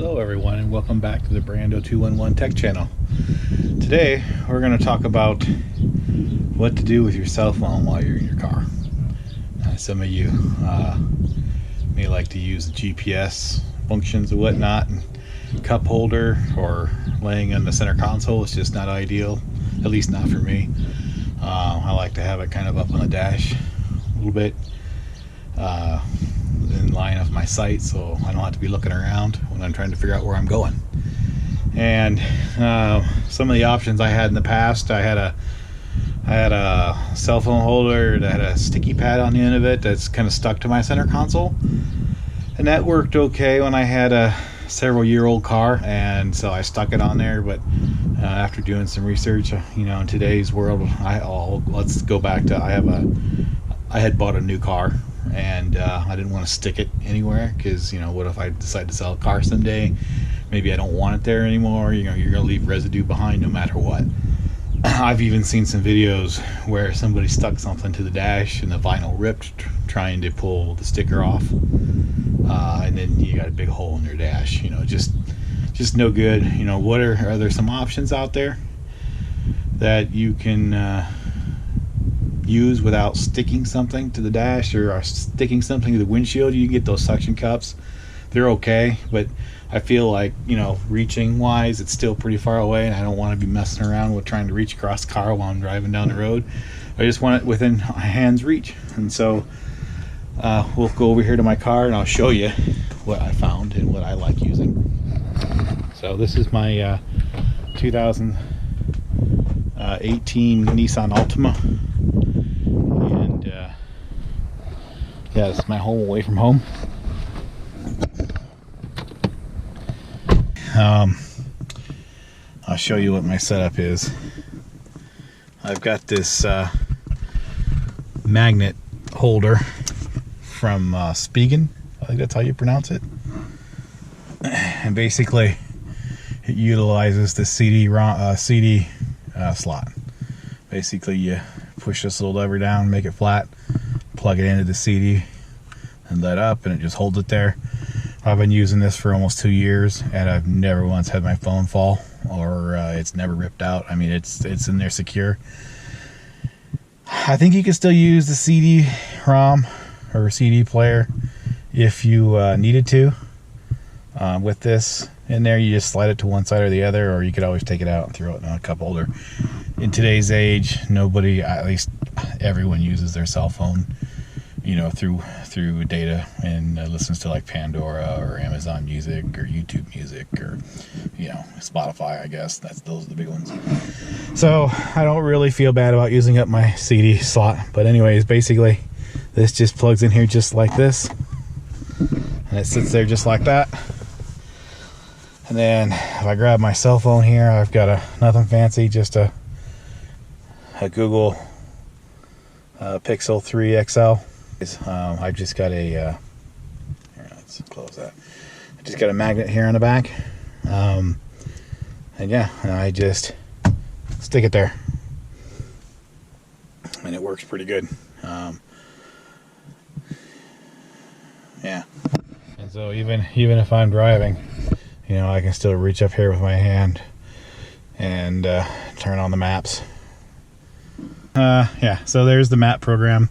Hello everyone, and welcome back to the Brando 211 Tech channel. Today we're going to talk about what to do with your cell phone while you're in your car. Some of you may like to use the GPS functions and whatnot, and cup holder or laying in the center console is just not ideal, at least not for me. I like to have it kind of up on the dash a little bit in line of my sight, so I don't have to be looking around when I'm trying to figure out where I'm going. And some of the options I had in the past, I had a cell phone holder that had a sticky pad on the end of it that's kind of stuck to my center console, and that worked okay when I had a several-year-old car, and so I stuck it on there. But after doing some research, in today's world, let's go back to I had bought a new car, and I didn't want to stick it anywhere because what if I decide to sell a car someday? Maybe I don't want it there anymore. You're gonna leave residue behind no matter what. I've even seen some videos where somebody stuck something to the dash and the vinyl ripped trying to pull the sticker off, and then you got a big hole in your dash. Just no good. Are there some options out there that you can use without sticking something to the dash or sticking something to the windshield? You can get those suction cups. They're okay, but I feel like, reaching wise, it's still pretty far away, and I don't want to be messing around with trying to reach across the car while I'm driving down the road. I just want it within hand's reach. And so we'll go over here to my car and I'll show you what I found and what I like using. So this is my 2018 Nissan Altima. And yeah, this is my home away from home. I'll show you what my setup is. I've got this magnet holder from Spigen. I think that's how you pronounce it. And basically it utilizes the CD slot. Basically you push this little lever down, make it flat, plug it into the CD and let up, and it just holds it there. I've been using this for almost 2 years, and I've never once had my phone fall, or it's never ripped out. I mean, it's in there secure. I think you can still use the CD-ROM or CD player if you needed to. With this in there, you just slide it to one side or the other, or you could always take it out and throw it in a cup holder. In today's age, nobody, at least everyone, uses their cell phone through data and listens to like Pandora or Amazon Music or YouTube Music or Spotify. I guess those are the big ones. So I don't really feel bad about using up my CD slot. But anyways, basically this just plugs in here just like this, and it sits there just like that. And then if I grab my cell phone here, I've got nothing fancy, just a Google Pixel 3 XL. I've just got here, let's close that. I just got a magnet here on the back, and yeah, I just stick it there, and it works pretty good. Yeah, and so even if I'm driving, I can still reach up here with my hand and turn on the maps. Yeah, so there's the map program.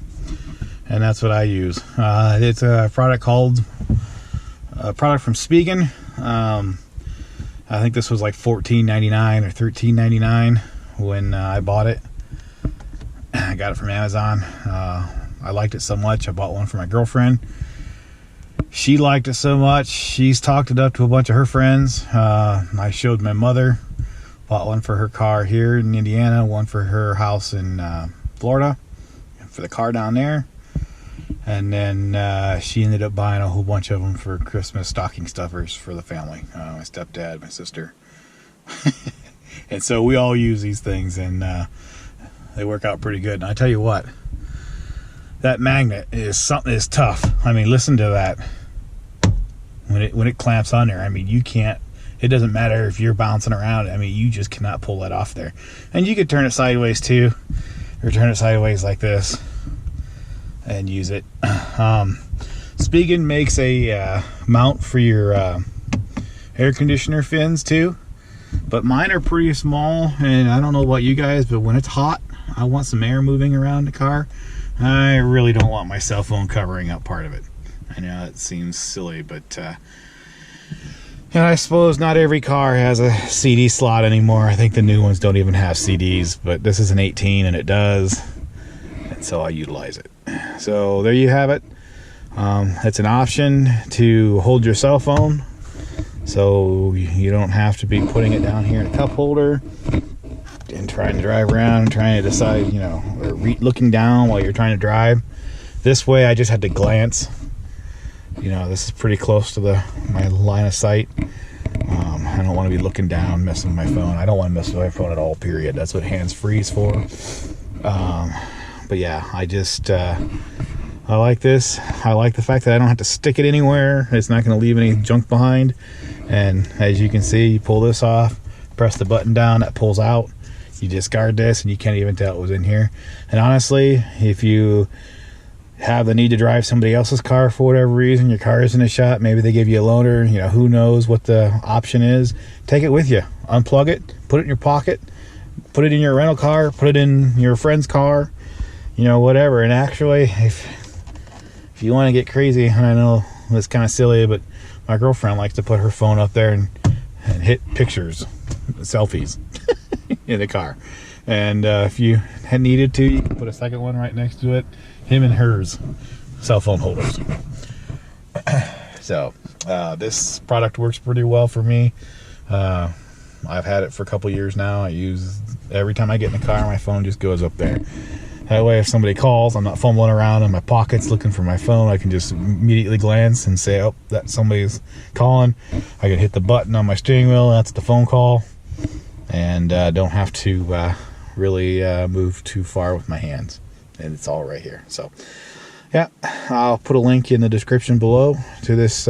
And that's what I use. It's a product from Spigen. I think this was like $14.99 or $13.99 when I bought it. I got it from Amazon. I liked it so much, I bought one for my girlfriend. She liked it so much, she's talked it up to a bunch of her friends. I showed my mother. Bought one for her car here in Indiana, one for her house in Florida, for the car down there. And then she ended up buying a whole bunch of them for Christmas stocking stuffers for the family. My stepdad, my sister. And so we all use these things, and they work out pretty good. And I tell you what, that magnet is tough. I mean, listen to that. When it clamps on there, I mean, you can't, it doesn't matter if you're bouncing around. I mean, you just cannot pull that off there. And you could turn it sideways too, or turn it sideways like this and use it. Spigen makes a mount for your air conditioner fins too, but mine are pretty small, and I don't know about you guys, but when it's hot, I want some air moving around the car. I really don't want my cell phone covering up part of it. I know it seems silly, but and I suppose not every car has a CD slot anymore. I think the new ones don't even have CDs, but this is an 18 and it does, and so I utilize it. So there you have it. It's an option to hold your cell phone, so you don't have to be putting it down here in a cup holder and trying to drive around and trying to decide, you know, or looking down while you're trying to drive. This way I just had to glance. You know, this is pretty close to my line of sight. I don't want to be looking down, messing with my phone. I don't want to mess with my phone at all, period. That's what hands-free is for. But yeah, I just I like this. I like the fact that I don't have to stick it anywhere. It's not going to leave any junk behind. And as you can see, you pull this off, press the button down, that pulls out. You discard this and you can't even tell it was in here. And honestly, if you have the need to drive somebody else's car for whatever reason, your car is in a shop, maybe they give you a loaner, you know, who knows what the option is, take it with you. Unplug it, put it in your pocket, put it in your rental car, put it in your friend's car, you know, whatever. And actually, if you want to get crazy, and I know it's kind of silly, but my girlfriend likes to put her phone up there and hit pictures, selfies in the car. And if you had needed to, you can put a second one right next to it, him and hers cell phone holders. So this product works pretty well for me. I've had it for a couple years now. I use every time I get in the car, my phone just goes up there. That way, if somebody calls, I'm not fumbling around in my pockets looking for my phone. I can just immediately glance and say, oh, that somebody's calling. I can hit the button on my steering wheel, that's the phone call, and don't have to really move too far with my hands. And it's all right here. So yeah, I'll put a link in the description below to this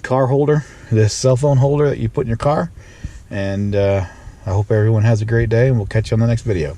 car holder, this cell phone holder that you put in your car. And I hope everyone has a great day, and we'll catch you on the next video.